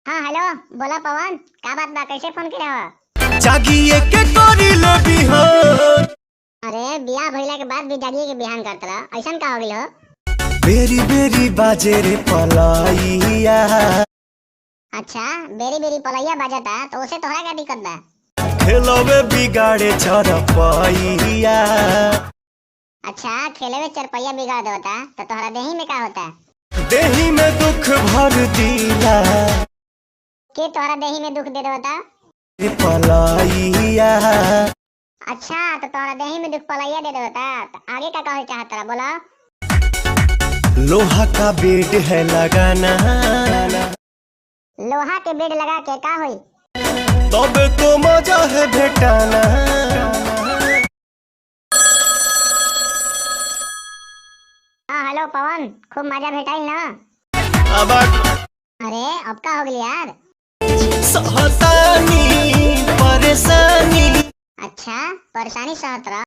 हाँ हेलो, बोला पवन, का बात बा? कैसे फोन करे हो? जागिए के करी ले बिहान। अरे बियाह भइला के बाद भी जागिए के बिहान करत रह, ऐसन का हो गइल हो? बेरी बेरी बाजे रे पलाइया। अच्छा, बेरी बेरी पलैया बाजता तो उसे तोहरा का दिक्कत बा? खेलवे बिगाड़े चरपैया। अच्छा, खेले में चरपैया बिगाड़ देता तो तोहरा देही में का होता? देही में दुख भर दिला के तोहरा देही में दुख दे देता? रे पलाइया। अच्छा, तो तोहरा देही में दुख पलैया दे देता तो आगे का कहे चाहत रहा, बोला? लोहा का बेड है लगाना, लोहा के बेड लगा के का होई? तबे तो मजा है भेटाना। हाँ हेलो पवन, खूब मजा भेटाइल ना? अब अरे अब का हो गइल यार? सहतानी परेशानी। अच्छा, परेशानी सहत रह।